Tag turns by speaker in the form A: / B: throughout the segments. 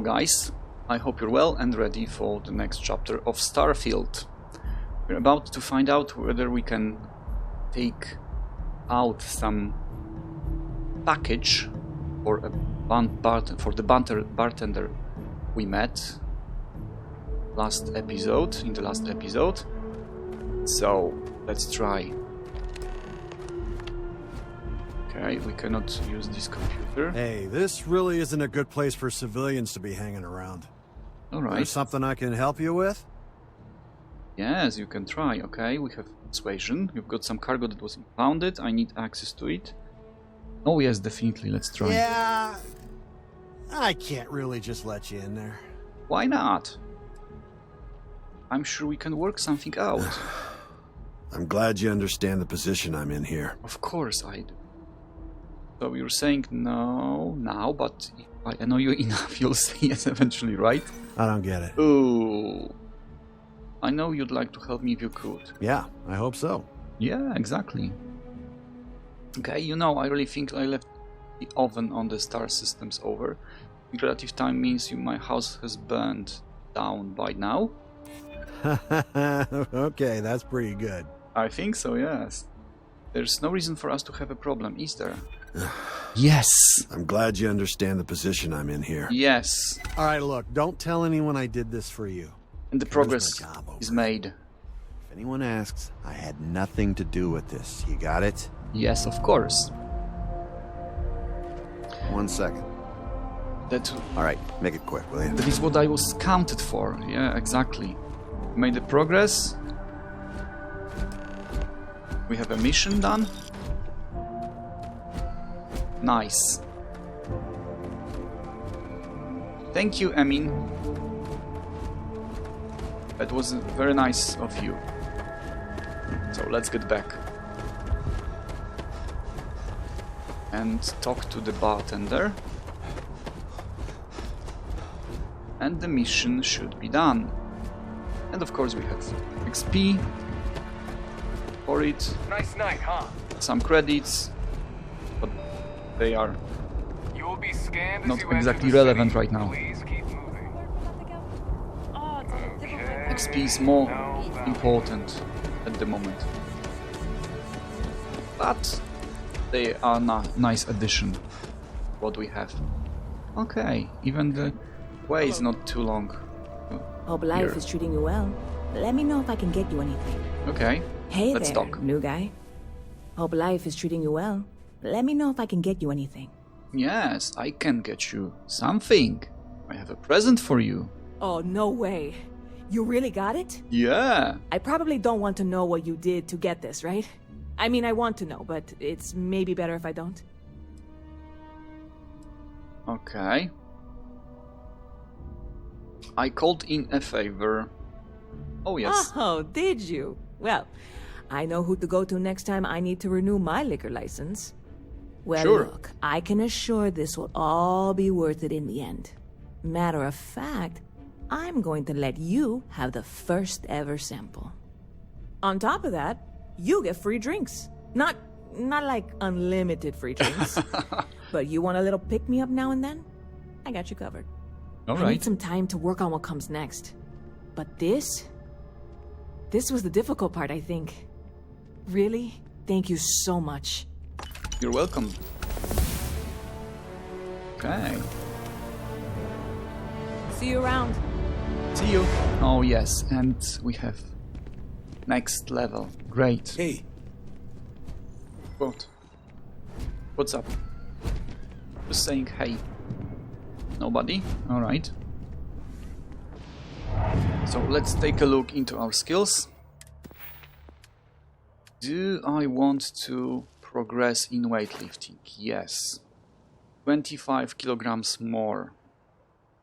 A: Hello guys, I hope you're well and ready for the next chapter of Starfield. We're about to find out whether we can take out some package for the bartender we met in the last episode. So let's try. Okay, we cannot use this computer.
B: Hey, this really isn't a good place for civilians to be hanging around.
A: Alright.
B: There's something I can help you with?
A: Yes, you can try. Okay, we have Persuasion. You've got some cargo that was impounded. I need access to it. Oh yes, definitely. Let's try.
B: Yeah, I can't really just let you in there.
A: Why not? I'm sure we can work something out.
B: I'm glad you understand the position I'm in here.
A: Of course I do. So you're saying no now, but if I know you enough, you'll say yes eventually, right?
B: I don't get it.
A: Ooh. I know you'd like to help me if you could.
B: Yeah, I hope so.
A: Yeah, exactly. Okay, you know, I really think I left the oven on the star systems over. Relative time means my house has burned down by now.
B: Okay, that's pretty good.
A: I think so, yes. There's no reason for us to have a problem, is there? Yes!
B: I'm glad you understand the position I'm in here.
A: Yes!
B: Alright, look, don't tell anyone I did this for you.
A: And the progress is made.
B: If anyone asks, I had nothing to do with this. You got it?
A: Yes, of course.
B: 1 second. Alright, make it quick, will you?
A: That is what I was counted for. Yeah, exactly. Made the progress. We have a mission done. Nice. Thank you, Emin. That was very nice of you. So let's get back and talk to the bartender. And the mission should be done. And of course we have XP for it.
C: Nice night, huh?
A: Some credits, but they are not exactly relevant right now. XP is more important at the moment, but they are nice addition. What we have. Okay, even the way is not too long.
D: Hope life is treating you well. Let me know if I can get you anything.
A: Okay.
D: Hey
A: Let's
D: there,
A: talk.
D: new guy. Hope life is treating you well. Let me know if I can get you anything.
A: Yes, I can get you something. I have a present for you.
D: Oh, no way. You really got it?
A: Yeah.
D: I probably don't want to know what you did to get this, right? I mean, I want to know, but it's maybe better if I don't.
A: Okay. I called in a favor. Oh, yes.
D: Oh, did you? Well, I know who to go to next time I need to renew my liquor license. Well,
A: Sure.
D: look, I can assure this will all be worth it in the end. Matter of fact, I'm going to let you have the first ever sample. On top of that, you get free drinks. Not like unlimited free drinks, but you want a little pick-me-up now and then? I got you covered.
A: All
D: I need
A: right.
D: some time to work on what comes next. But this was the difficult part, I think. Really, thank you so much.
A: You're welcome. Okay.
D: See you around.
A: See you. Oh, yes. And we have next level. Great.
B: Hey.
A: What? What's up? Just saying hey. Nobody? Alright. So let's take a look into our skills. Do I want to progress in weightlifting? Yes. 25 kilograms more.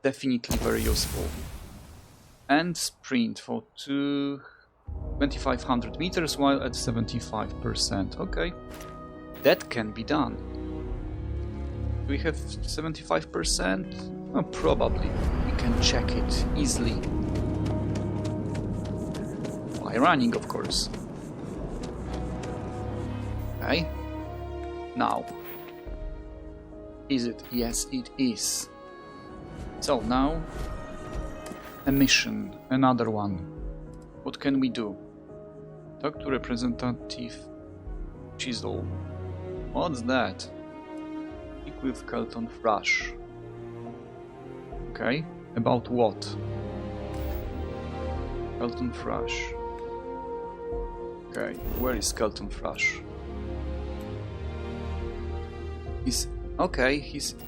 A: Definitely very useful. And sprint for 2500 meters while at 75%. Okay. That can be done. Do we have 75%? Oh, probably. We can check it easily. By running, of course. Okay. Now. Is it? Yes, it is. So now, a mission, another one. What can we do? Talk to Representative Chisel. What's that? Speak with Kelton Thrush. Okay, about what? Kelton Thrush. Okay, where is Kelton Thrush? He's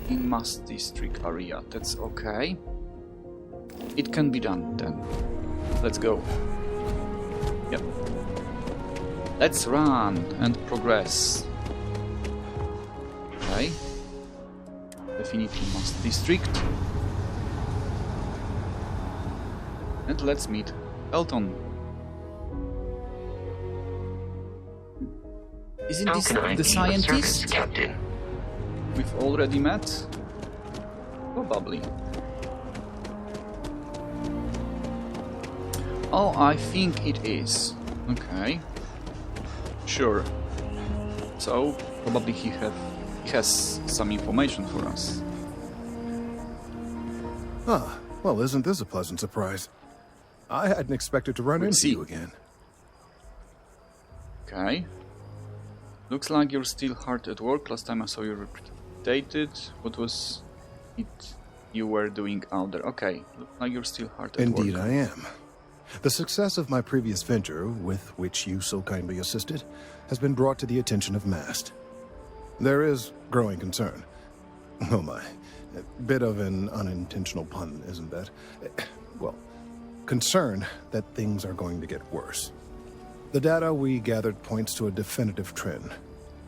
A: in Mass District area. That's okay. It can be done then. Let's go. Yep. Let's run and progress. Okay. Definitely Mass District. And let's meet Elton. Isn't this the scientist
C: Captain?
A: we've already met? Probably. Oh, I think it is. Okay. Sure. So, probably he has some information for us.
E: Ah, well, isn't this a pleasant surprise? I hadn't expected to run into you again.
A: Okay. Looks like you're still hard at work. Last time I saw you updated. What was it you were doing out there? Okay. Looks like you're still hard at work.
E: Indeed I am. The success of my previous venture, with which you so kindly assisted, has been brought to the attention of MAST. There is growing concern. Oh my. A bit of an unintentional pun, isn't that? Well, concern that things are going to get worse. The data we gathered points to a definitive trend.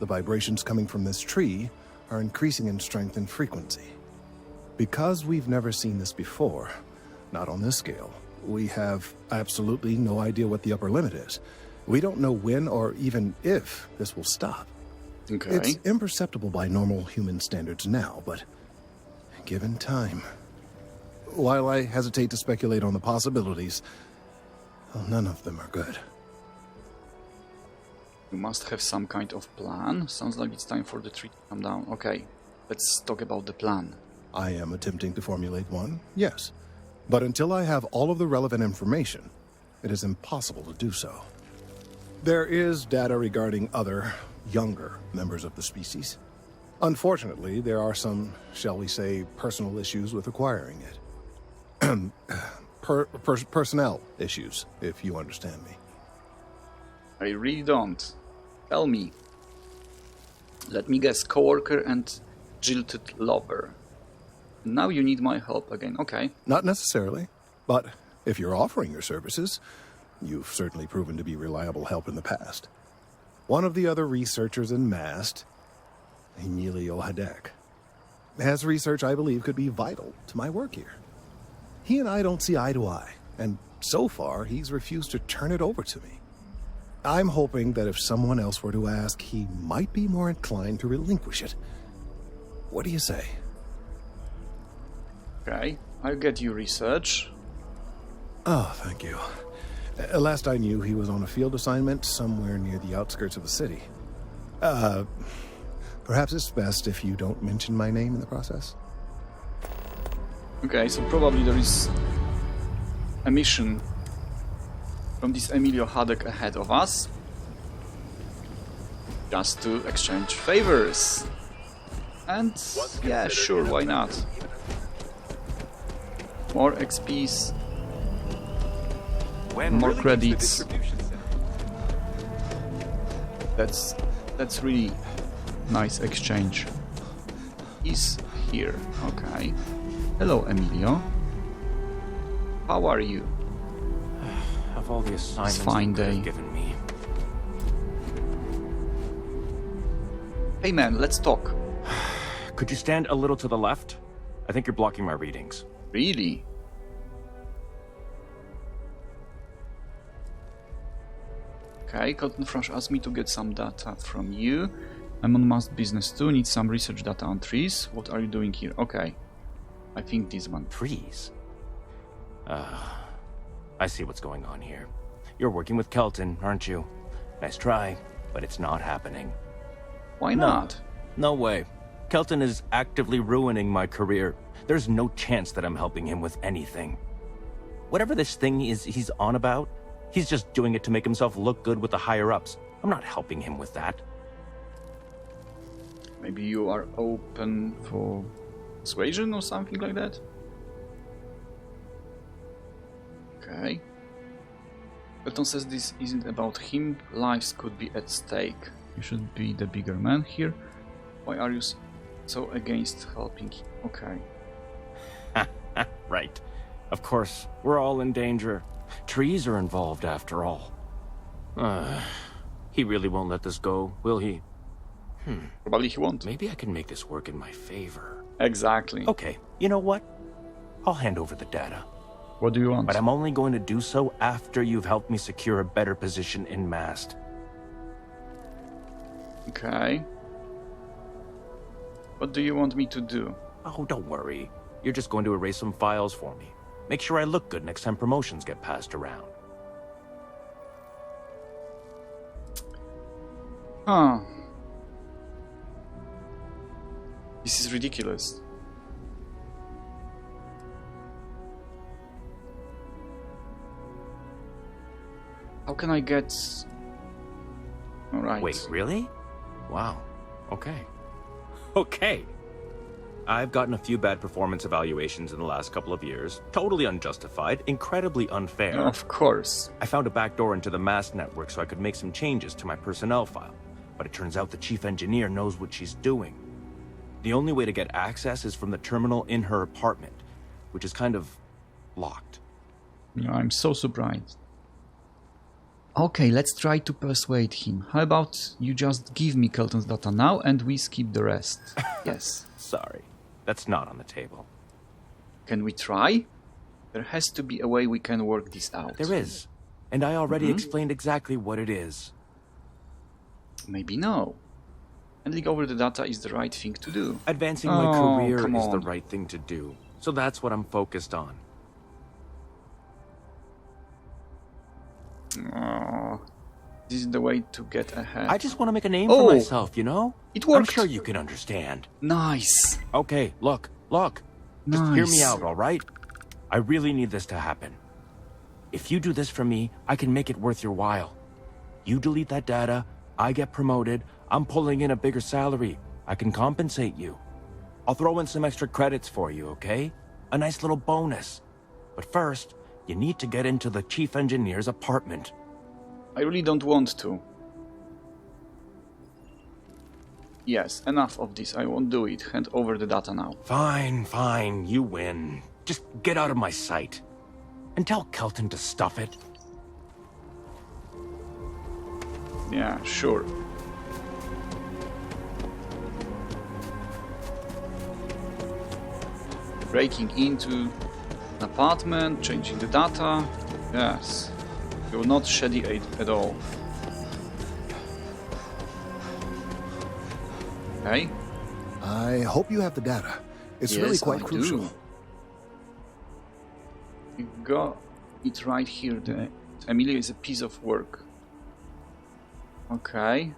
E: The vibrations coming from this tree are increasing in strength and frequency. Because we've never seen this before, not on this scale, we have absolutely no idea what the upper limit is. We don't know when or even if this will stop.
A: Okay.
E: It's imperceptible by normal human standards now, but given time... While I hesitate to speculate on the possibilities, well, none of them are good.
A: You must have some kind of plan. Sounds like it's time for the tree to come down. Okay, let's talk about the plan.
E: I am attempting to formulate one, yes. But until I have all of the relevant information, it is impossible to do so. There is data regarding other, younger members of the species. Unfortunately, there are some, shall we say, personal issues with acquiring it. Personnel issues, if you understand me.
A: I really don't. Tell me. Let me guess, coworker and jilted lover. Now you need my help again, okay.
E: Not necessarily, but if you're offering your services, you've certainly proven to be reliable help in the past. One of the other researchers in MAST, Emilio Hadek, has research I believe could be vital to my work here. He and I don't see eye to eye, and so far he's refused to turn it over to me. I'm hoping that if someone else were to ask, he might be more inclined to relinquish it. What do you say?
A: Okay, I'll get you research.
E: Oh, thank you. Last I knew, he was on a field assignment somewhere near the outskirts of the city. Perhaps it's best if you don't mention my name in the process?
A: Okay, so probably there is a mission from this Emilio Hadek ahead of us. Just to exchange favors. And yeah, sure, why not? More XPs. More credits. That's really nice exchange. He's here, okay. Hello, Emilio. How are you?
C: Of all the assignments
A: fine day.
C: you've given me.
A: Hey man, let's talk.
C: Could you stand a little to the left? I think you're blocking my readings.
A: Really? Okay, Cotton Fresh asked me to get some data from you. I'm on Mass Business too, need some research data on trees. What are you doing here? Okay. I think this one.
C: Trees? I see what's going on here. You're working with Kelton, aren't you? Nice try, but it's not happening.
A: Why not?
C: No way. Kelton is actively ruining my career. There's no chance that I'm helping him with anything. Whatever this thing is he's on about, he's just doing it to make himself look good with the higher-ups. I'm not helping him with that.
A: Maybe you are open for persuasion or something like that? Okay. Pelton says this isn't about him. Lives could be at stake. You should be the bigger man here. Why are you so against helping him? Okay.
C: Right. Of course, we're all in danger. Trees are involved after all. He really won't let this go, will he?
A: Probably he won't.
C: Maybe I can make this work in my favor.
A: Exactly.
C: Okay, you know what? I'll hand over the data.
A: What do you want?
C: But I'm only going to do so after you've helped me secure a better position in MAST.
A: Okay. What do you want me to do?
C: Oh, don't worry. You're just going to erase some files for me. Make sure I look good next time promotions get passed around.
A: Huh. This is ridiculous. How can I get... Alright.
C: Wait, really? Wow. Okay. Okay. I've gotten a few bad performance evaluations in the last couple of years. Totally unjustified, incredibly unfair.
A: Of course.
C: I found a backdoor into the MAST network so I could make some changes to my personnel file. But it turns out the chief engineer knows what she's doing. The only way to get access is from the terminal in her apartment, which is kind of locked.
A: I'm so surprised. Okay, let's try to persuade him. How about you just give me Kelton's data now and we skip the rest? Yes.
C: Sorry, that's not on the table.
A: Can we try? There has to be a way we can work this out.
C: There is. And I already explained exactly what it is.
A: Maybe no. Handing over the data is the right thing to do.
C: Advancing my career
A: come
C: is the
A: on.
C: right thing to do. So that's what I'm focused on.
A: Oh, this is the way to get ahead.
C: I just want to make a name
A: Oh,
C: for myself, you know?
A: it worked.
C: I'm sure you can understand.
A: Nice.
C: Okay, look. Just hear me
A: Nice.
C: out, all right? I really need this to happen. If you do this for me, I can make it worth your while. You delete that data, I get promoted, I'm pulling in a bigger salary. I can compensate you. I'll throw in some extra credits for you, okay? A nice little bonus. But first, you need to get into the chief engineer's apartment.
A: I really don't want to. Yes, enough of this. I won't do it. Hand over the data now.
C: Fine, you win. Just get out of my sight. And tell Kelton to stuff it.
A: Yeah, sure. Breaking into an apartment, changing the data. Yes. You're not shady at all. Okay.
E: I hope you have the data. It's really
A: Yes,
E: quite
A: I
E: crucial.
A: do. You got it right here. The Emilia is a piece of work. Okay.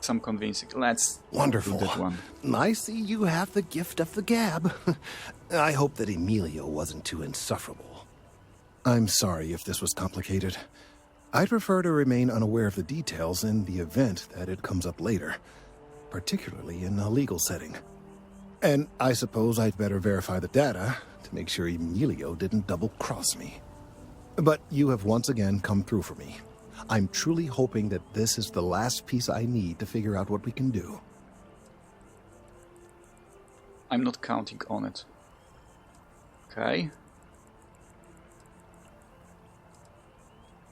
A: Some convincing. Let's
E: Wonderful.
A: do that one.
E: I see you have the gift of the gab. I hope that Emilio wasn't too insufferable. I'm sorry if this was complicated. I'd prefer to remain unaware of the details in the event that it comes up later, particularly in a legal setting. And I suppose I'd better verify the data to make sure Emilio didn't double-cross me. But you have once again come through for me. I'm truly hoping that this is the last piece I need to figure out what we can do.
A: I'm not counting on it. Okay.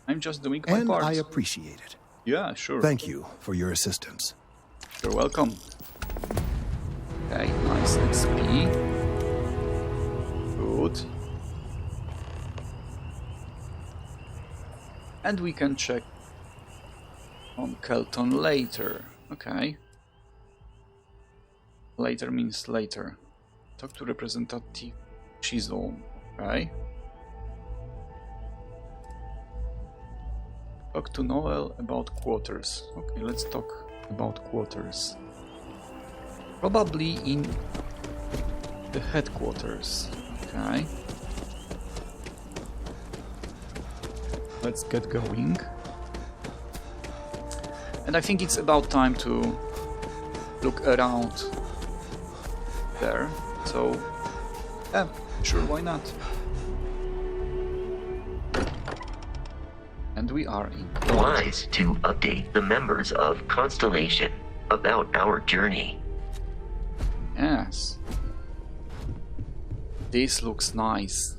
A: I'm just doing my
E: And
A: part.
E: I appreciate it.
A: Yeah, sure.
E: Thank you for your assistance.
A: You're welcome. Okay, nice XP. Good. And we can check on Kelton later. Okay. Later means later. Talk to Representative Chisholm. Okay. Talk to Noel about quarters. Okay, let's talk about quarters. Probably in the headquarters. Okay. Let's get going. And I think it's about time to look around there. So, yeah, sure, why not? And we are in.
F: Wise to update the members of Constellation about our journey.
A: Yes. This looks nice.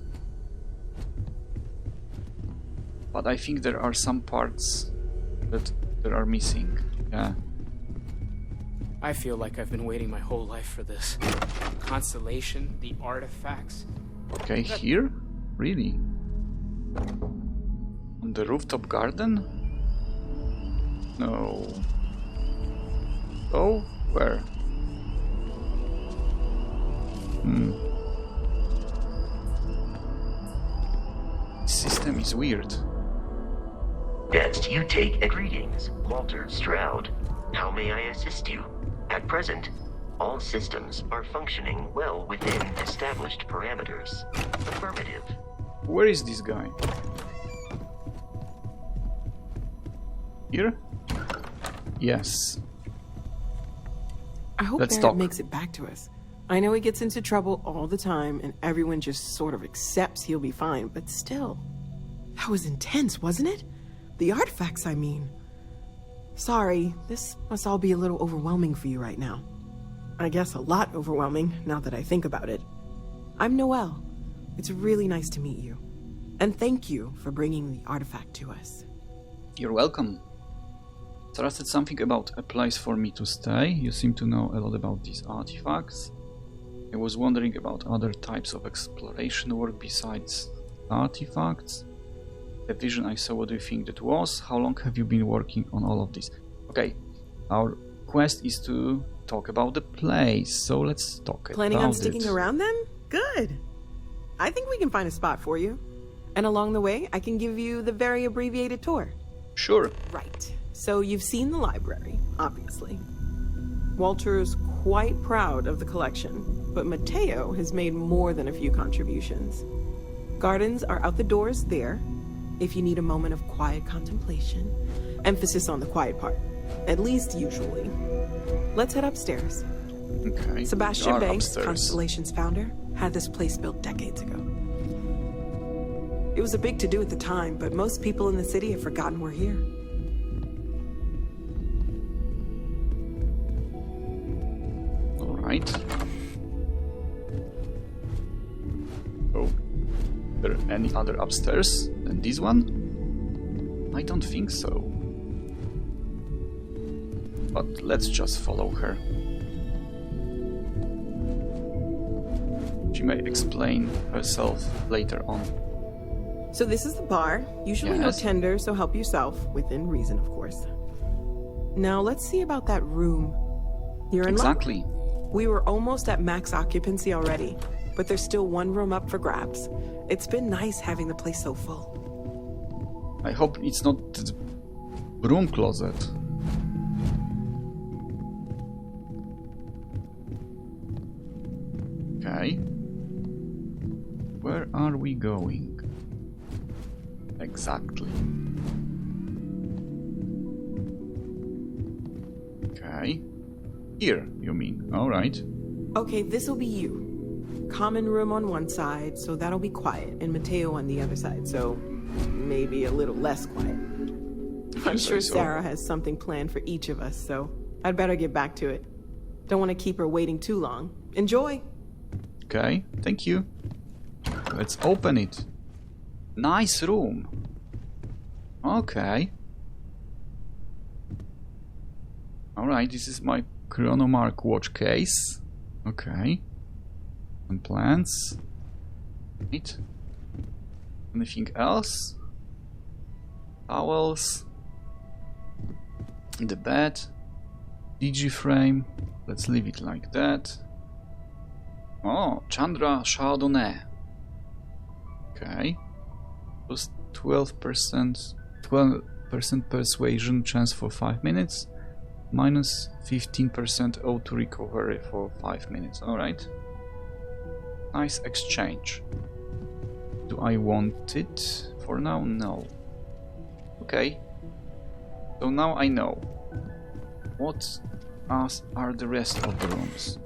A: But I think there are some parts that are missing. Yeah.
G: I feel like I've been waiting my whole life for this. Constellation, the artifacts.
A: Okay, here? Really? On the rooftop garden? No. Oh, where? System is weird.
F: Best you take. Greetings, Walter Stroud. How may I assist you? At present, all systems are functioning well within established parameters. Affirmative.
A: Where is this guy? Here? Yes.
H: I hope
A: Let's
H: Barrett
A: talk.
H: makes it back to us. I know he gets into trouble all the time, and everyone just sort of accepts he'll be fine, but still. That was intense, wasn't it? The artifacts, I mean. Sorry, this must all be a little overwhelming for you right now. I guess a lot overwhelming, now that I think about it. I'm Noelle. It's really nice to meet you. And thank you for bringing the artifact to us.
A: You're welcome. Sarah said something about a place for me to stay. You seem to know a lot about these artifacts. I was wondering about other types of exploration work besides artifacts. The vision I saw, what do you think that was? How long have you been working on all of this? Okay, our quest is to talk about the place, so let's talk
H: Planning
A: about
H: on sticking around then? Good. I think we can find a spot for you. And along the way, I can give you the very abbreviated tour.
A: Sure.
H: Right. So you've seen the library, obviously. Walter's quite proud of the collection, but Mateo has made more than a few contributions. Gardens are out the doors there, if you need a moment of quiet contemplation. Emphasis on the quiet part, at least usually. Let's head upstairs.
A: Okay.
H: Sebastian
A: we are
H: Banks,
A: upstairs.
H: Constellation's founder, had this place built decades ago. It was a big to-do at the time, but most people in the city have forgotten we're here.
A: Alright. Oh, there any other upstairs than this one? I don't think so. But let's just follow her. She may explain herself later on.
H: So this is the bar. Usually no
A: Yes.
H: tender, so help yourself, within reason, of course. Now let's see about that room. You're in luck.
A: Exactly.
H: We were almost at max occupancy already, but there's still one room up for grabs. It's been nice having the place so full.
A: I hope it's not the broom closet. Okay. Where are we going? Exactly. Okay. Here, you mean? Alright.
H: Okay, this'll be you. Common room on one side, so that'll be quiet, and Mateo on the other side, so maybe a little less quiet. I'm sure Sarah has something planned for each of us, so I'd better get back to it. Don't want to keep her waiting too long. Enjoy!
A: Okay, thank you. Let's open it. Nice room. Okay. Alright, this is my Chronomark watch case. Okay. And plants. Right. Anything else? Towels. The bed. Digiframe. Let's leave it like that. Oh, Chandra Chardonnay. Okay. Plus 12% persuasion chance for 5 minutes. Minus 15% O2 recovery for 5 minutes. Alright. Nice exchange. Do I want it for now? No. Okay. So now I know. What are the rest of the rooms?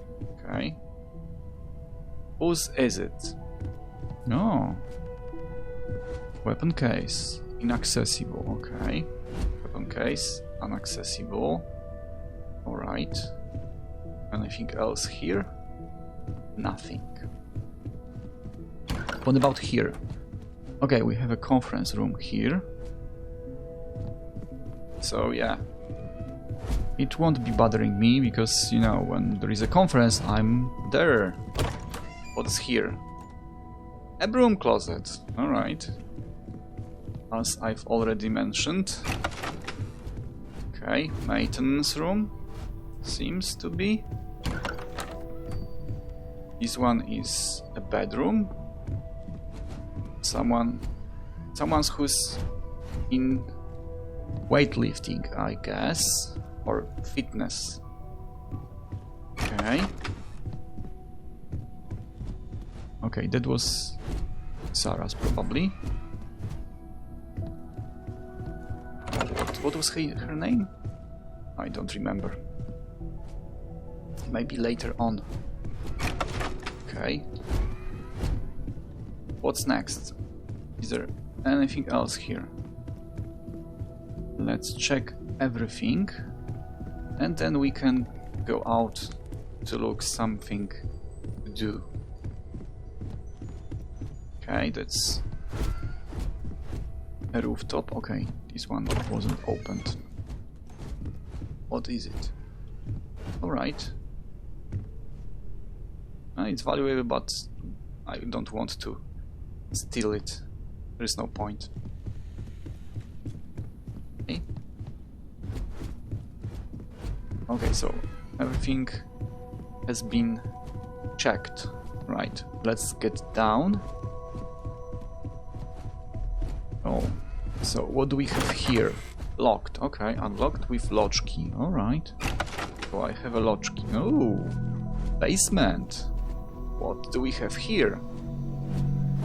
A: Okay. Whose is it? No. Weapon case. Inaccessible. Okay. Weapon case. Inaccessible. Alright. Anything else here? Nothing. What about here? Okay, we have a conference room here. So yeah. It won't be bothering me because, you know, when there is a conference, I'm there. What's here? A broom closet. Alright. As I've already mentioned. Okay, maintenance room. Seems to be. This one is a bedroom. Someone's who's in weightlifting, I guess, or fitness. Okay. Okay, that was Sarah's probably. What was her name? I don't remember. Maybe later on. Okay. What's next? Is there anything else here? Let's check everything. And then we can go out to look something to do. Okay, that's a rooftop. Okay, this one wasn't opened. What is it? Alright. It's valuable, but I don't want to steal it. There is no point. Okay. Okay, so everything has been checked. Right, let's get down. Oh, so what do we have here? Locked. Okay, unlocked with latch key. Alright. So I have a latch key. Oh, basement. What do we have here?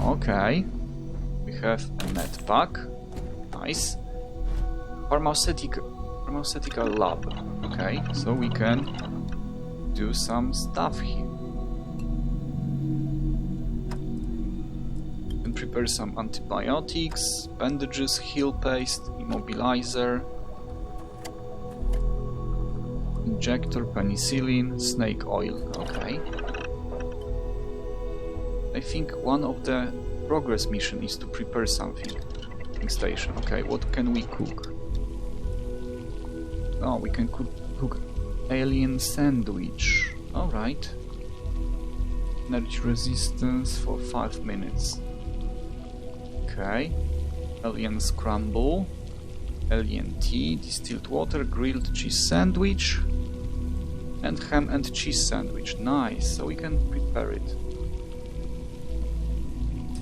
A: Okay. We have a med pack. Nice. Pharmaceutical lab. Okay, so we can do some stuff here. We can prepare some antibiotics, bandages, heal paste, immobilizer, injector, penicillin, snake oil. Okay. I think one of the progress mission is to prepare something. Station. Okay, what can we cook? Oh, we can cook alien sandwich. Alright. Energy resistance for 5 minutes. Okay. Alien scramble. Alien tea, distilled water, grilled cheese sandwich. And ham and cheese sandwich. Nice, so we can prepare it.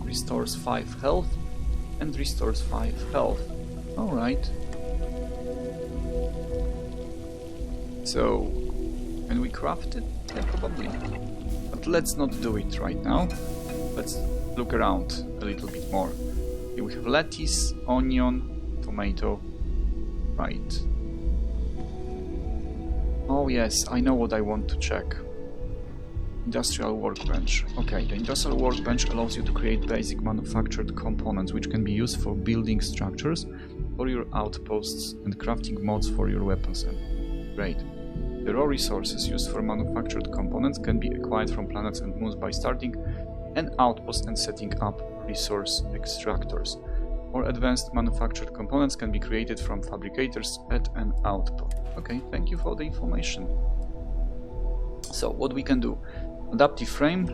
A: Restores 5 health and restores 5 health. Alright. So, can we craft it? Yeah, probably. But let's not do it right now. Let's look around a little bit more. Here we have lettuce, onion, tomato. Right. Oh yes, I know what I want to check. Industrial workbench. Okay, the industrial workbench allows you to create basic manufactured components which can be used for building structures for your outposts and crafting mods for your weapons. Great. The raw resources used for manufactured components can be acquired from planets and moons by starting an outpost and setting up resource extractors. More advanced manufactured components can be created from fabricators at an outpost. Okay, thank you for the information. So, what we can do? Adaptive frame,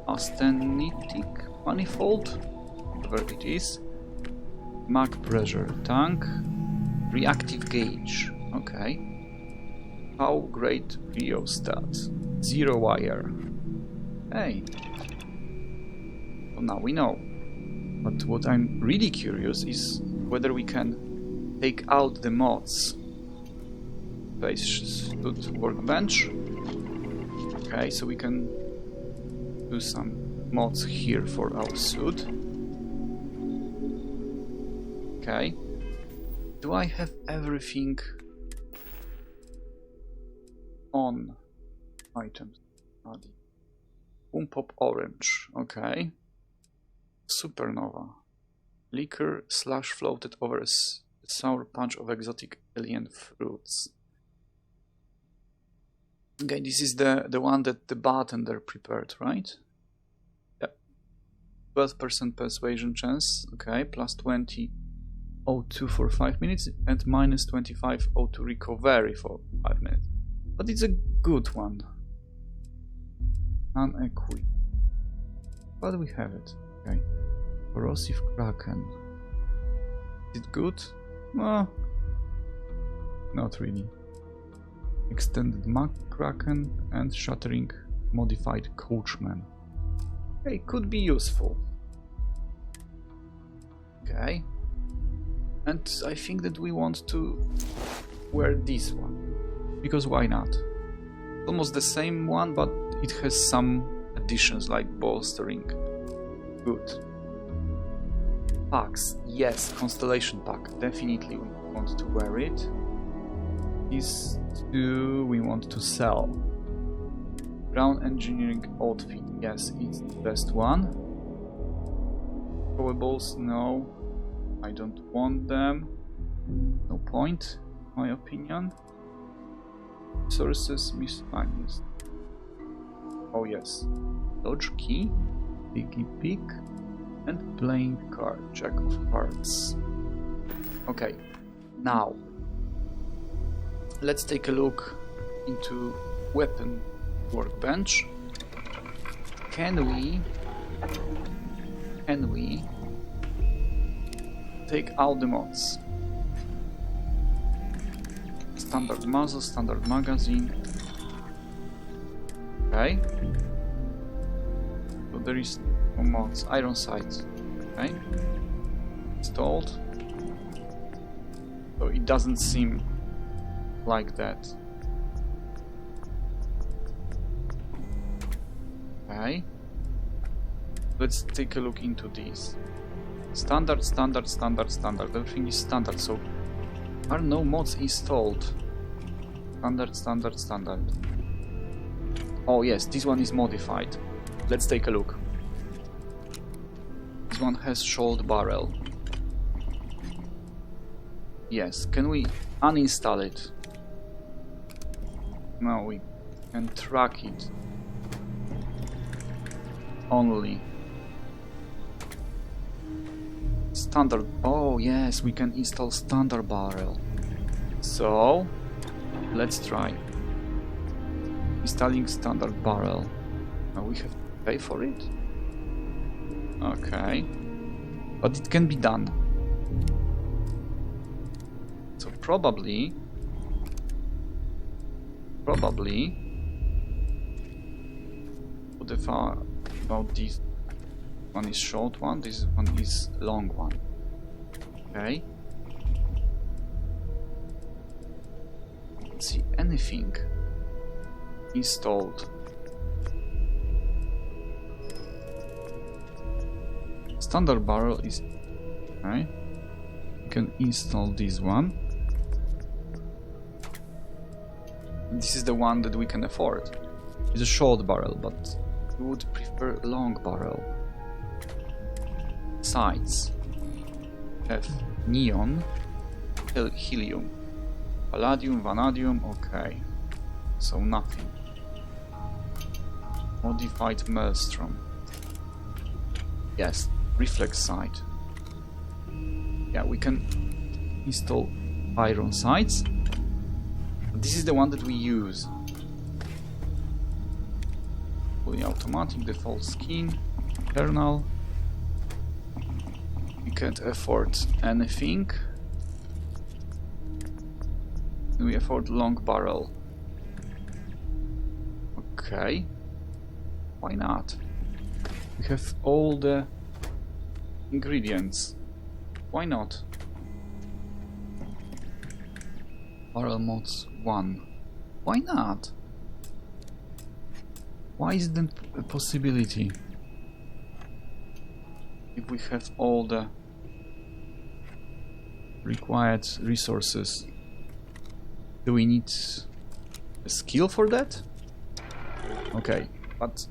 A: austenitic manifold, whatever it is, mag pressure tank, reactive gauge. Okay. How great rheostat? 0 wire. Hey. So now we know. But what I'm really curious is whether we can take out the mods. Space suit workbench. Okay, so we can do some mods here for our suit. Okay. Do I have everything on items? Boom pop orange. Okay. Supernova. Liquor slash floated over a sour punch of exotic alien fruits. Okay, this is the one that the bartender prepared, right? Yep. 12% persuasion chance. Okay, plus 20 O2 for 5 minutes and minus 25 O2 recovery for 5 minutes. But it's a good one. Unequipped. But we have it. Okay. Corrosive Kraken. Is it good? Well, not really. Extended Mag Kraken and Shattering Modified Coachman. Okay, could be useful. Okay. And I think that we want to wear this one. Because why not? Almost the same one, but it has some additions like bolstering. Good. Packs. Yes, Constellation Pack. Definitely we want to wear it. These two we want to sell. Brown Engineering Outfit. Yes, it's the best one. Powables, no. I don't want them. No point, in my opinion. Sources miscellaneous. Oh yes. Dodge Key, Piggy Pig, and Playing Card, Jack of Hearts. Okay, now let's take a look into weapon workbench. Can we take out the mods? Standard muzzle, standard magazine. Okay. So there is no mods. Iron sights. Okay. Installed. So it doesn't seem like that. Okay. Let's take a look into these. Standard, standard, standard, standard. Everything is standard, so are no mods installed. Standard, standard, standard. Oh yes, this one is modified. Let's take a look. This one has shoulder barrel. Yes, can we uninstall it? No, we can track it. Only. Standard. Oh yes, we can install standard barrel. So let's try installing standard barrel. Now we have to pay for it. Okay, but it can be done. So probably what if about this one is short one, this one is long one. Okay. Let's see anything installed. Standard barrel is okay. You can install this one. This is the one that we can afford. It's a short barrel, but we would prefer long barrel. Sights have neon, helium, palladium, vanadium. Okay, so nothing. Modified maelstrom. Yes, reflex sight. Yeah, we can install iron sights. This is the one that we use. Fully automatic, default skin, kernel. We can't afford anything. We afford long barrel. Okay. Why not? We have all the ingredients. Why not? Barrel mods 1. Why not? Why is that a possibility? If we have all the required resources, do we need a skill for that? Okay, but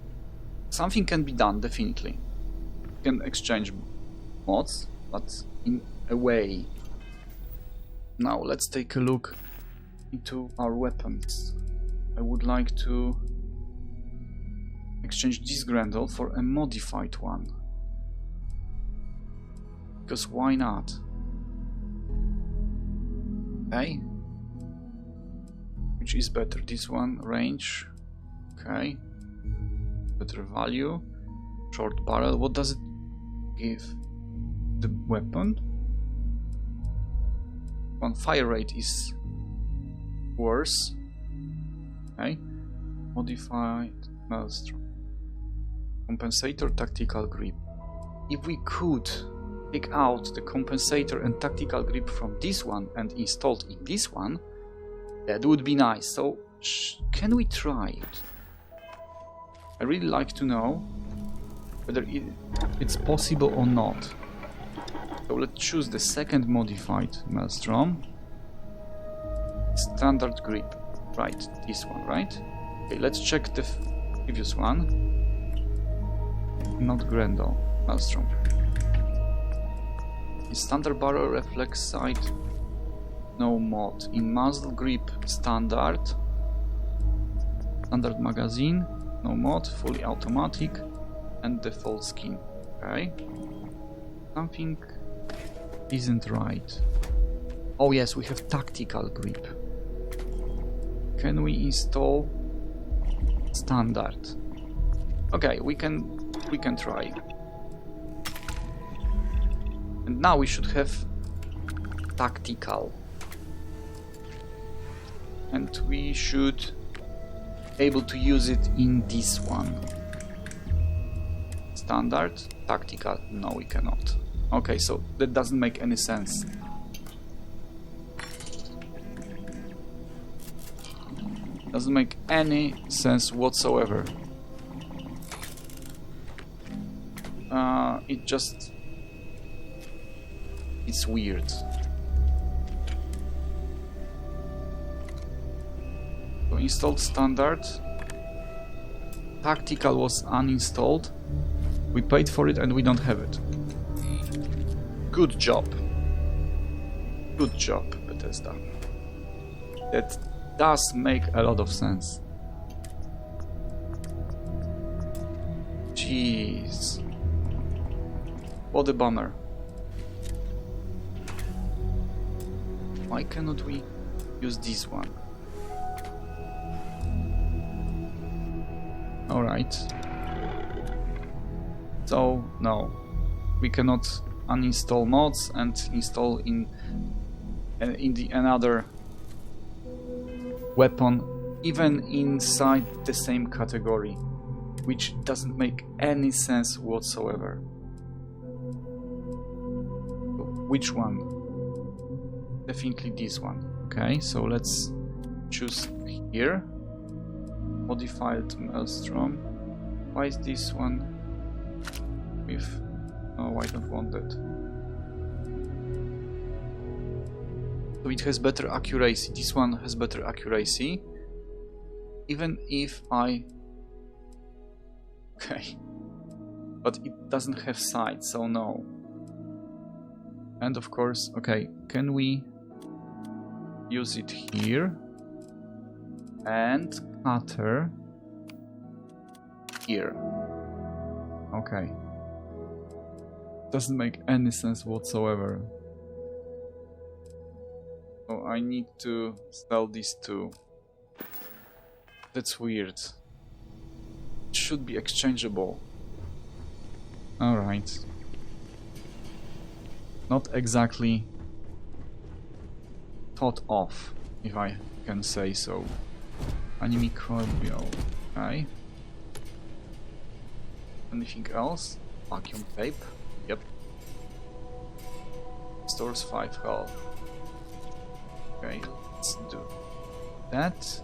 A: something can be done, definitely. We can exchange mods, but in a way. Now let's take a look into our weapons. I would like to exchange this Grendel for a modified one. Because why not? Okay. Which is better? This one, range. Okay. Better value. Short barrel. What does it give? The weapon? One fire rate is worse. Okay. Modified maelstrom. Compensator, tactical grip. If we could take out the compensator and tactical grip from this one and installed in this one, that would be nice. So can we try it? I really like to know whether it's possible or not. So let's choose the second modified maelstrom. Standard grip. Right, this one, right? Okay, let's check the previous one. Not Grendel, maelstrom. In standard barrel reflex sight, no mod. In muzzle grip, standard. Standard magazine, no mod. Fully automatic and default skin. Okay. Something isn't right. Oh yes, we have tactical grip. Can we install standard? Okay, we can try. And now we should have tactical. And we should be able to use it in this one. Standard, tactical. No, we cannot. Okay, so that doesn't make any sense. Doesn't make any sense whatsoever. It's weird. So installed standard. Tactical was uninstalled. We paid for it and we don't have it. Good job. Good job, Bethesda. That does make a lot of sense. Jeez. What a bummer. Why cannot we use this one? Alright. So, no. We cannot uninstall mods and install in another weapon, even inside the same category, which doesn't make any sense whatsoever. Which one? Definitely this one. Okay, so let's choose here. Modified maelstrom. Why is this one with... Oh, I don't want that. So it has better accuracy. This one has better accuracy. Even if I... Okay. But it doesn't have sight, so no. And of course, okay, can we use it here? And cutter here. Okay. Doesn't make any sense whatsoever. So I need to sell these two. That's weird. It should be exchangeable. Alright. Not exactly thought of, if I can say so. Antimicrobial. Okay. Anything else? Vacuum tape. Yep. Stores 5 health. Okay, let's do that.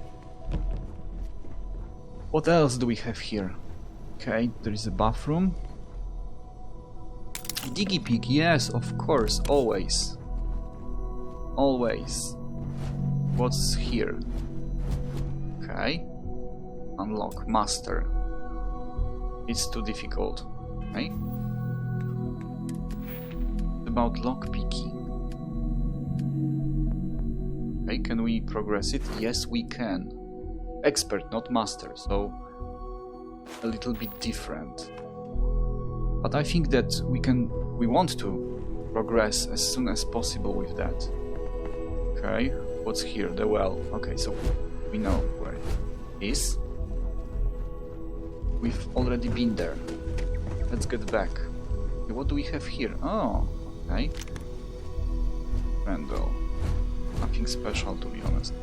A: What else do we have here? Okay, there is a bathroom. Digipig, yes, of course, always. Always. What's here? Okay. Unlock master. It's too difficult. Okay. About lockpicking. Okay, can we progress it? Yes, we can. Expert, not master, so a little bit different. But I think that we want to progress as soon as possible with that. Okay, what's here? The well. Okay, so we know where it is. We've already been there. Let's get back. Okay, what do we have here? Oh, okay. Randall. Nothing special, to be honest.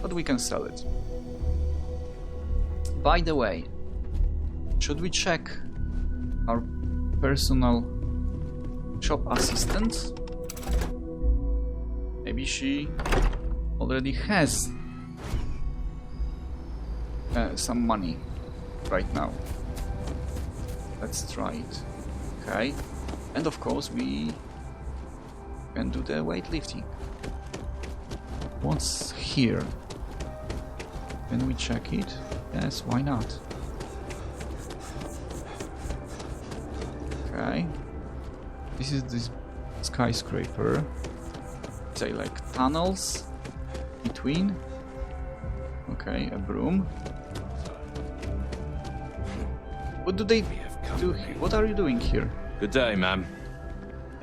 A: But we can sell it. By the way, should we check our personal shop assistant? Maybe she already has some money right now. Let's try it. Okay. And of course we can do the weightlifting. What's here? Can we check it? Yes, why not? Okay. This is this skyscraper. Say like tunnels between. Okay, a broom. What do they do here? What are you doing here?
C: Good day, ma'am.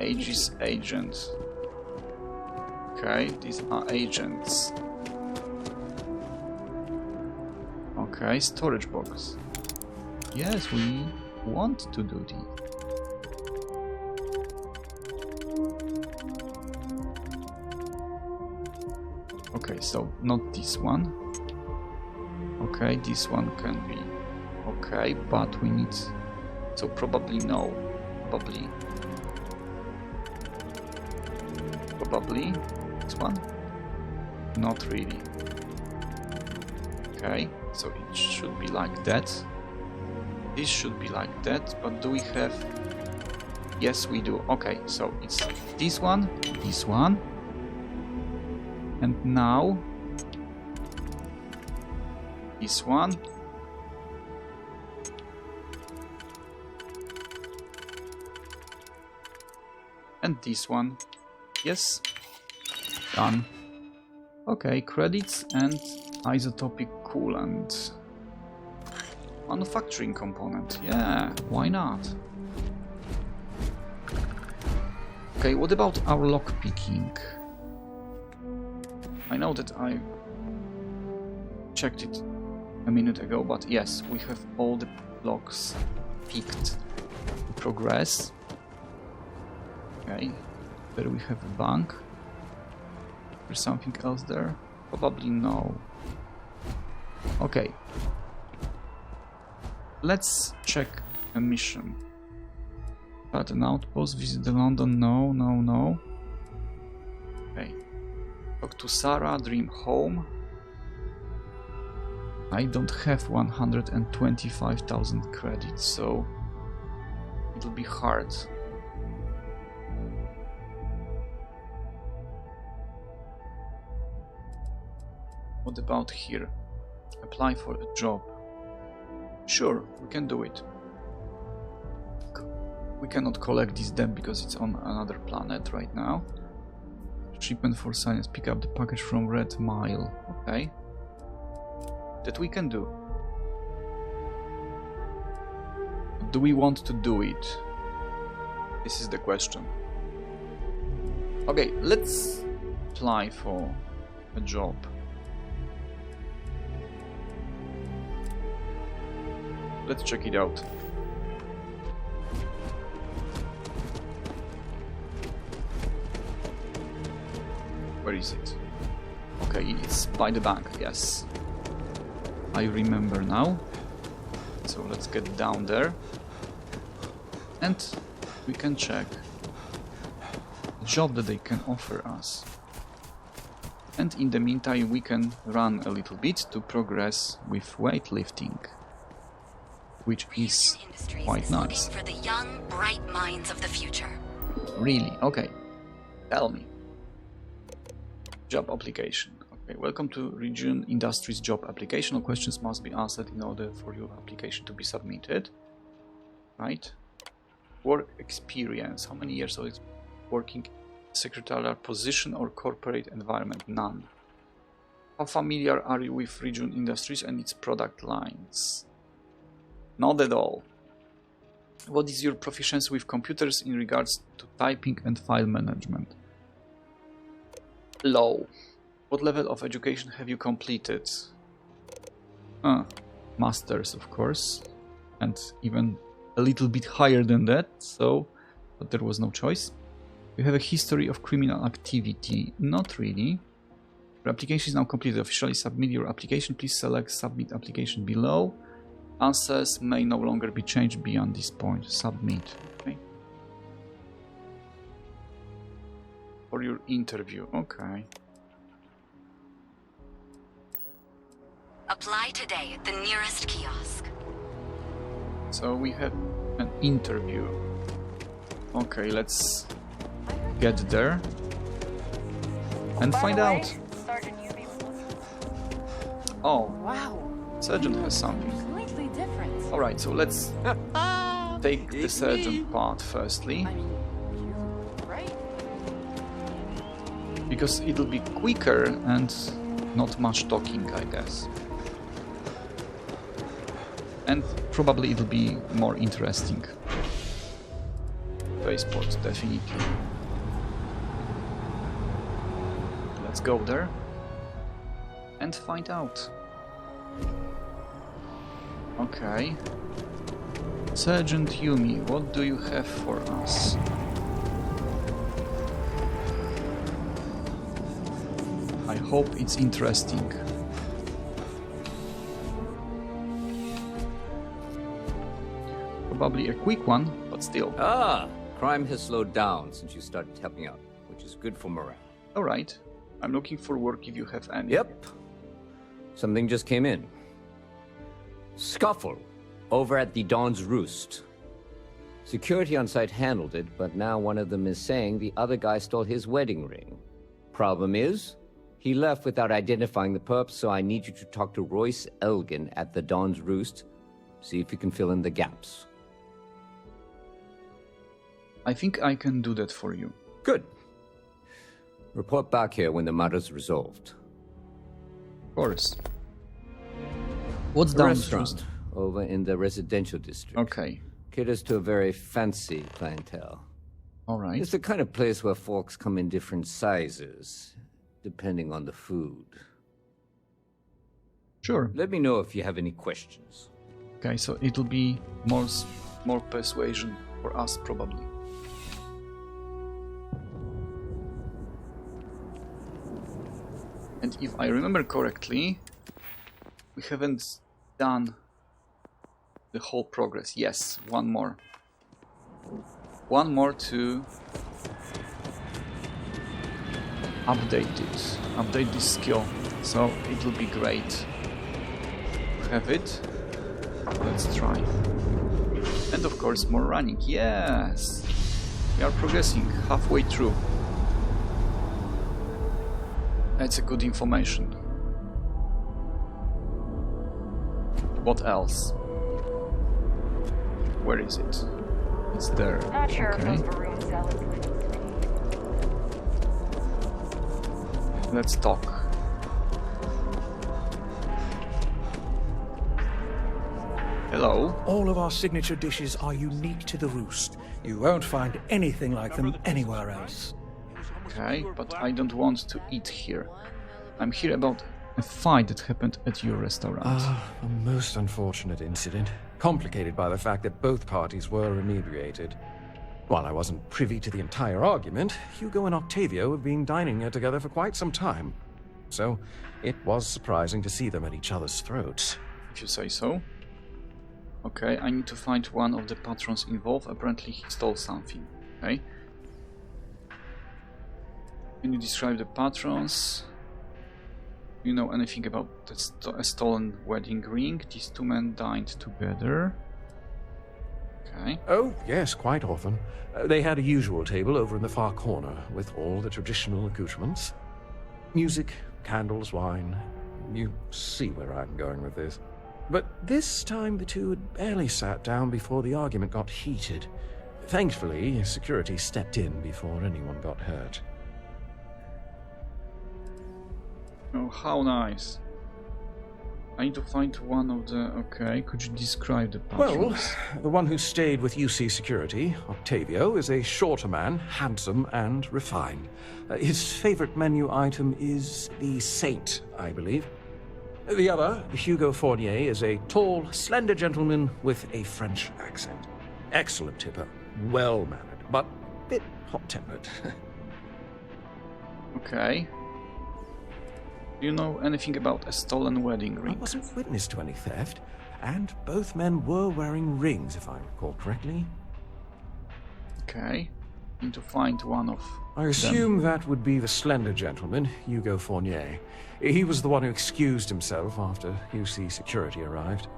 A: Aegis agent. Okay, these are agents. Okay, storage box. Yes, we want to do this. Okay, so not this one. Okay, this one can be okay, but we need... So probably no. Probably this one? Not really. Okay, so it should be like that. This should be like that, but do we have... Yes, we do. Okay, so it's this one, and now this one. And this one. Yes. Done. Okay, credits and isotopic coolant. Manufacturing component. Yeah, why not? Okay, what about our lockpicking? I know that I checked it a minute ago, but yes, we have all the locks picked. Progress. Okay, there we have a bank. There's something else there? Probably no. Okay. Let's check a mission. Start an outpost, visit the London, no. Okay. Talk to Sarah, dream home. I don't have 125,000 credits, so it'll be hard. What about here? Apply for a job. Sure, we can do it. We cannot collect this debt because it's on another planet right now. Shipment for science. Pick up the package from Red Mile. Okay. That we can do. Do we want to do it? This is the question. Okay, let's apply for a job. Let's check it out. Where is it? Okay, it's by the bank, yes. I remember now. So let's get down there. And we can check the job that they can offer us. And in the meantime, we can run a little bit to progress with weightlifting, which is quite nice.
I: For the young, bright minds of the future.
A: Really? Okay. Tell me. Job application. Okay, welcome to Region Industries job application. All questions must be answered in order for your application to be submitted. Right? Work experience. How many years of working secretarial position or corporate environment? None. How familiar are you with Region Industries and its product lines? Not at all. What is your proficiency with computers in regards to typing and file management? Low. What level of education have you completed? Masters, of course. And even a little bit higher than that, but there was no choice. You have a history of criminal activity. Not really. Your application is now completed. Officially submit your application. Please select Submit Application below. Answers may no longer be changed beyond this point. Submit. Okay. For your interview. Okay.
I: Apply today at the nearest kiosk.
A: So we have an interview. Okay, let's get there and find out. Oh,
J: wow.
A: Sergeant has something.
J: Completely different.
A: Alright, so let's take the Sergeant part firstly.
J: I mean, you're right.
A: Because it'll be quicker and not much talking, I guess. And probably it'll be more interesting. Spaceport, definitely. Let's go there and find out. Okay. Sergeant Yumi, what do you have for us? I hope it's interesting. Probably a quick one, but still.
K: Crime has slowed down since you started helping out, which is good for morale.
A: Alright. I'm looking for work if you have any.
K: Yep. Something just came in. Scuffle over at the Dawn's Roost. Security on site handled it, but now one of them is saying the other guy stole his wedding ring. Problem is, he left without identifying the perp, so I need you to talk to Royce Elgin at the Dawn's Roost. See if you can fill in the gaps.
A: I think I can do that for you.
K: Good. Report back here when the matter's resolved.
A: Of course. What's
K: the restaurant over in the residential district?
A: Okay.
K: Caters to a very fancy clientele.
A: All right.
K: It's the kind of place where forks come in different sizes, depending on the food.
A: Sure.
K: Let me know if you have any questions.
A: Okay, so it'll be more persuasion for us, probably. And if I remember correctly, we haven't done the whole progress. Yes, one more. One more to update it. Update this skill. So it will be great to have it. Let's try. And of course more running. Yes! We are progressing halfway through. That's a good information. What else? Where is it? It's there.
J: Not sure
A: okay.
J: if those room cells would
A: Let's talk. Hello.
L: All of our signature dishes are unique to the Roost. You won't find anything like them anywhere else.
A: Okay, but I don't want to eat here. I'm here about a fight that happened at your restaurant.
C: A most unfortunate incident, complicated by the fact that both parties were inebriated. While I wasn't privy to the entire argument, Hugo and Octavio have been dining here together for quite some time. So, it was surprising to see them at each other's throats.
A: If you say so. Okay, I need to find one of the patrons involved. Apparently he stole something. Okay. Can you describe the patrons? You know anything about a stolen wedding ring? These two men dined together. Okay.
M: Oh, yes, quite often. They had a usual table over in the far corner with all the traditional accoutrements. Music, candles, wine. You see where I'm going with this. But this time the two had barely sat down before the argument got heated. Thankfully, security stepped in before anyone got hurt.
A: Oh, how nice. I need to find one of the... Okay, could you describe the patrons?
M: Well, the one who stayed with UC Security, Octavio, is a shorter man, handsome and refined. His favorite menu item is the Saint, I believe. The other, Hugo Fournier, is a tall, slender gentleman with a French accent. Excellent tipper, well-mannered, but a bit hot-tempered.
A: Okay. Do you know anything about a stolen wedding ring?
M: I wasn't witness to any theft, and both men were wearing rings, if I recall correctly.
A: Okay. Need to find one of
M: I assume that would be the slender gentleman, Hugo Fournier. He was the one who excused himself after UC Security arrived.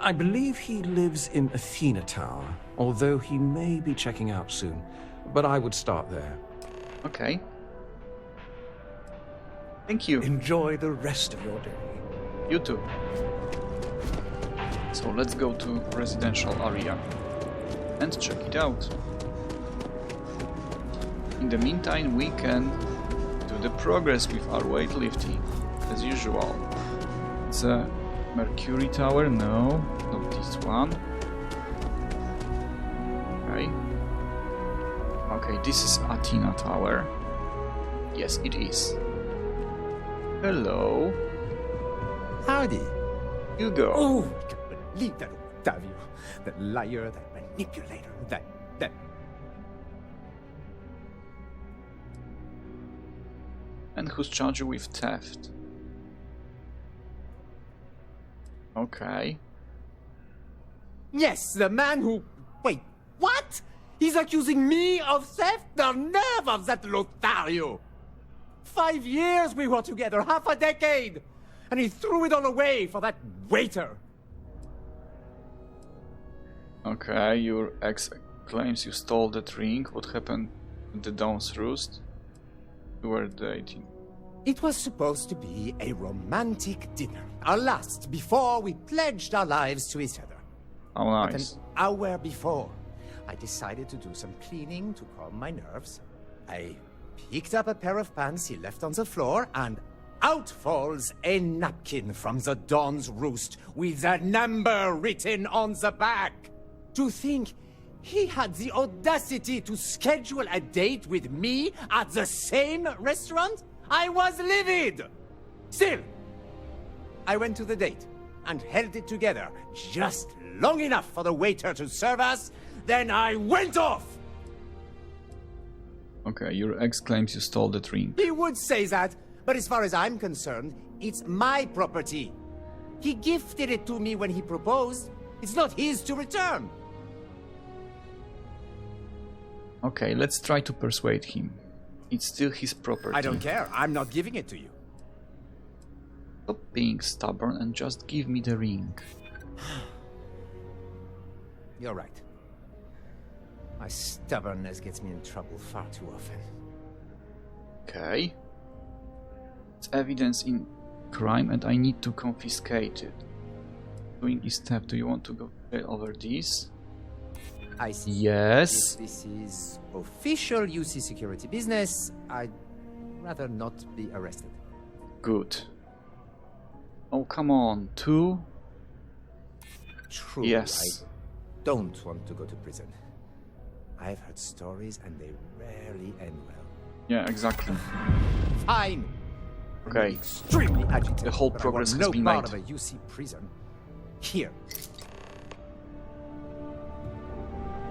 M: I believe he lives in Athena Tower, although he may be checking out soon. But I would start there.
A: Okay. Thank you.
L: Enjoy the rest of your day.
A: You too. So let's go to residential area and check it out. In the meantime, we can do the progress with our weightlifting, as usual. It's a Mercury Tower, no, not this one. Okay. Okay, this is Athena Tower. Yes, it is. Hello.
N: Howdy.
A: Hugo.
N: Oh, I can't believe that Octavio. That liar, that manipulator, that...
A: And who's charged you with theft? Okay.
N: Yes, the man who... Wait, what? He's accusing me of theft? The nerve of that Lothario! 5 years we were together, half a decade! And he threw it all away for that waiter!
A: Okay, your ex claims you stole that ring. What happened at the Dawn's Roost? You were dating.
N: It was supposed to be a romantic dinner. Our last, before we pledged our lives to each other.
A: How nice.
N: But an hour before, I decided to do some cleaning to calm my nerves. I picked up a pair of pants he left on the floor, and out falls a napkin from the Dawn's Roost with a number written on the back. To think he had the audacity to schedule a date with me at the same restaurant? I was livid! Still, I went to the date and held it together just long enough for the waiter to serve us, then I went off!
A: Okay, your ex claims you stole that ring.
N: He would say that, but as far as I'm concerned, it's my property. He gifted it to me when he proposed. It's not his to return.
A: Okay, let's try to persuade him. It's still his property.
N: I don't care. I'm not giving it to you.
A: Stop being stubborn and just give me the ring.
N: You're right. My stubbornness gets me in trouble far too often.
A: Okay. It's evidence in crime and I need to confiscate it. Doing this step, do you want to go over this?
N: I see.
A: Yes.
N: If this is official UC security business, I'd rather not be arrested.
A: Good. Oh, come on. 2?
N: True.
A: Yes.
N: I don't want to go to prison. I've heard stories and they rarely end well.
A: Yeah, exactly.
N: Fine.
A: Okay.
N: I'm extremely agitated.
A: The whole
N: but
A: progress
N: I
A: has
N: want
A: been
N: no
A: made.
N: part of a UC prison. Here.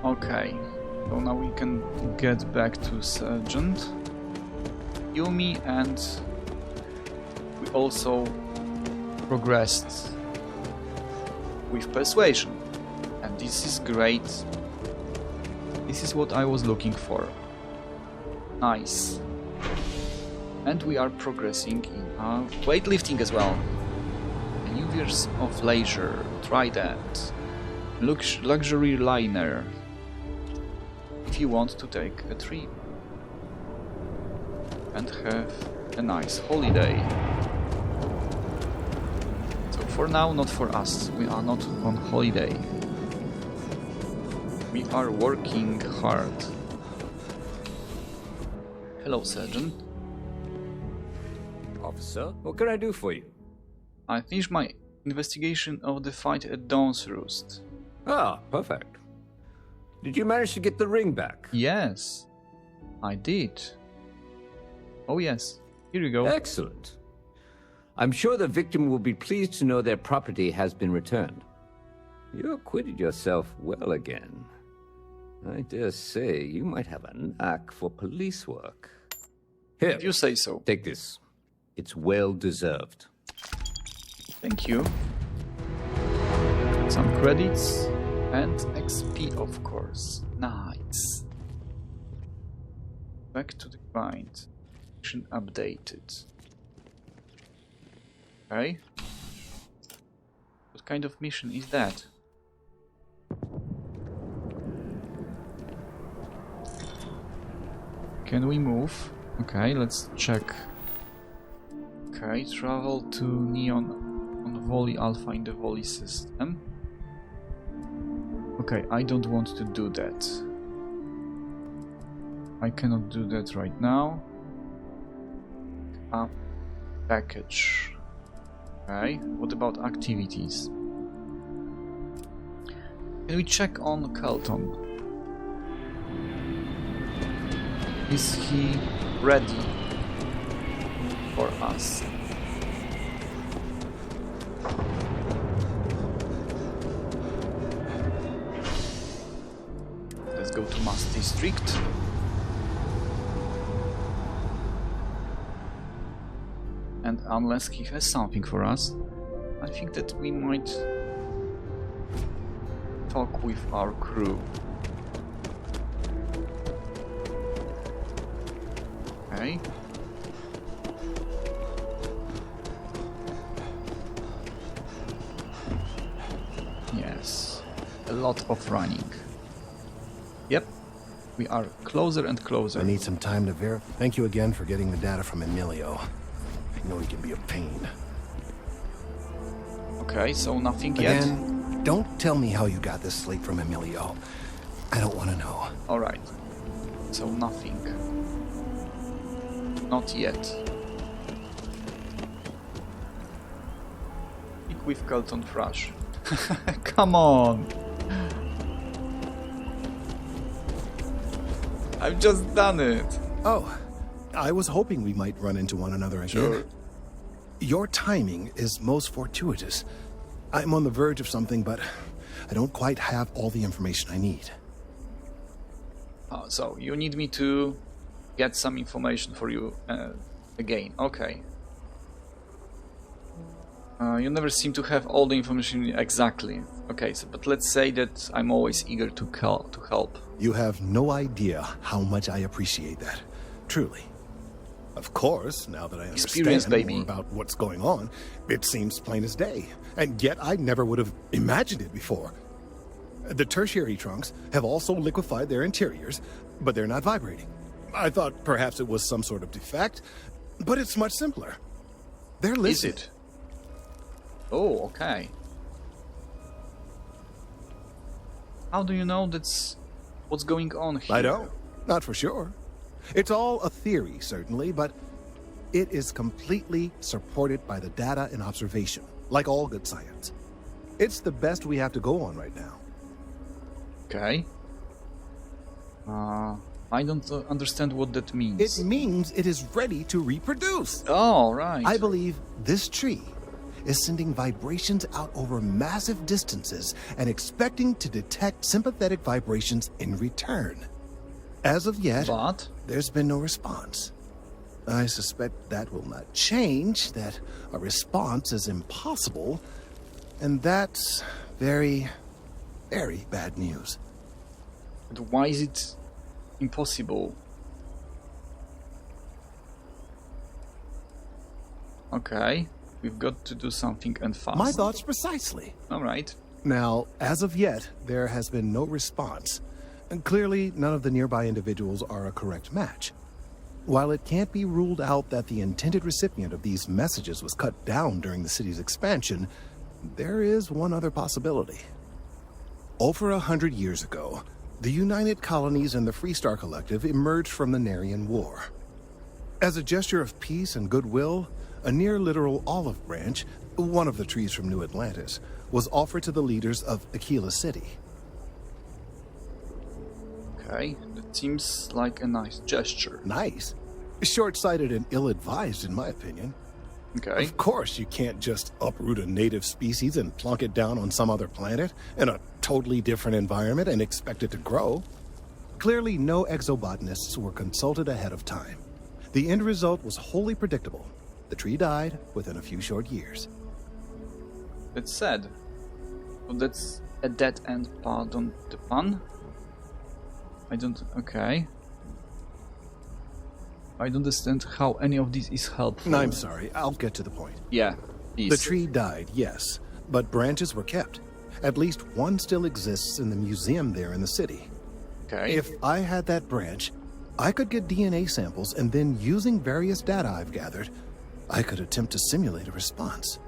A: Okay. So now we can get back to Sergeant Yumi, and we also progressed with Persuasion. And this is great. This is what I was looking for. Nice. And we are progressing in weightlifting as well. Maneuvers of leisure. Try that. Luxury liner. If you want to take a trip and have a nice holiday. So for now, not for us. We are not on holiday. We are working hard. Hello, Sergeant.
K: Officer, what can I do for you?
A: I finished my investigation of the fight at Dawn's Roost.
K: Ah, perfect. Did you manage to get the ring back?
A: Yes, I did. Oh yes, here you go.
K: Excellent. I'm sure the victim will be pleased to know their property has been returned. You acquitted yourself well again. I dare say you might have a knack for police work. Here,
A: If you say so.
K: take this. It's well deserved.
A: Thank you. Some credits and XP, of course. Nice. Back to the grind. Mission updated. Okay. What kind of mission is that? Can we move? Okay, let's check. Okay, travel to Neon on Volley Alpha in the Volley system. Okay, I don't want to do that. I cannot do that right now. Package. Okay, what about activities? Can we check on Kelton? Is he ready for us? Let's go to Mass District. And unless he has something for us, I think that we might talk with our crew. Okay. Yes, a lot of running. Yep, we are closer and closer.
E: I need some time to verify. Thank you again for getting the data from Emilio. I know he can be a pain.
A: Okay, so nothing yet?
E: Again, don't tell me how you got this slate from Emilio. I don't want to know.
A: Alright, so nothing. Not yet. Speak with Kelton Thrush. Come on! I've just done it!
E: Oh, I was hoping we might run into one another again.
A: Sure.
E: Your timing is most fortuitous. I'm on the verge of something, but I don't quite have all the information I need.
A: Oh, so you need me to get some information for you again. Okay. You never seem to have all the information exactly. Okay, so but let's say that I'm always eager to help.
E: You have no idea how much I appreciate that. Truly. Of course, now that I understand more about what's going on, it seems plain as day. And yet I never would have imagined it before. The tertiary trunks have also liquefied their interiors, but they're not vibrating. I thought perhaps it was some sort of defect, but it's much simpler. They're listening.
A: Is it? Oh, okay. How do you know that's what's going on here?
E: I don't. Not for sure. It's all a theory, certainly, but it is completely supported by the data and observation, like all good science. It's the best we have to go on right now.
A: Okay. I don't understand what that means.
E: It means it is ready to reproduce.
A: Oh, right.
E: I believe this tree is sending vibrations out over massive distances and expecting to detect sympathetic vibrations in return. As of yet, there's been no response. I suspect that will not change, that a response is impossible, and that's very, very bad news.
A: But why is it impossible? Okay. We've got to do something and fast.
E: My thoughts precisely.
A: Alright.
E: Now, as of yet, there has been no response. And clearly, none of the nearby individuals are a correct match. While it can't be ruled out that the intended recipient of these messages was cut down during the city's expansion, there is one other possibility. Over 100 years ago, the United Colonies and the Freestar Collective emerged from the Narian War. As a gesture of peace and goodwill, a near-literal olive branch, one of the trees from New Atlantis, was offered to the leaders of Aquila City.
A: Okay, that seems like a nice gesture.
E: Nice? Short-sighted and ill-advised, in my opinion.
A: Okay.
E: Of course, you can't just uproot a native species and plunk it down on some other planet in a totally different environment and expect it to grow. Clearly, no exobotanists were consulted ahead of time. The end result was wholly predictable. The tree died within a few short years.
A: That's sad. So that's a dead end, pardon the pun. Okay. I don't understand how any of this is helpful.
E: I'm sorry, I'll get to the point.
A: Yeah, please.
E: The tree died, yes, but branches were kept. At least one still exists in the museum there in the city.
A: Okay.
E: If I had that branch, I could get DNA samples, and then using various data I've gathered, I could attempt to simulate a response.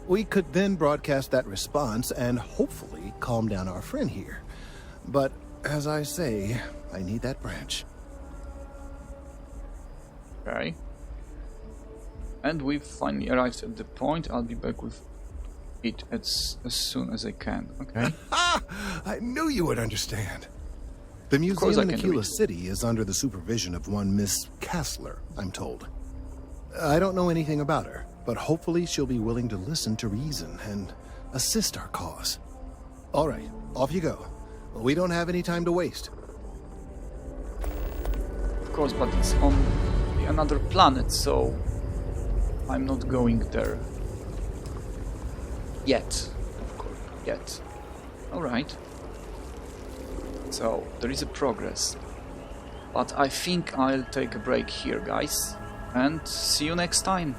E: We could then broadcast that response and hopefully calm down our friend here. But, as I say, I need that branch.
A: Okay. And we've finally arrived at the point. I'll be back with it as soon as I can. Okay.
E: I knew you would understand. The museum in Aquila City is under the supervision of one Miss Kassler, I'm told. I don't know anything about her, but hopefully she'll be willing to listen to reason and assist our cause. All right, off you go. We don't have any time to waste.
A: Of course, but it's on another planet, so I'm not going there yet. Of course, yet. All right. So there is a progress, but I think I'll take a break here, guys, and see you next time.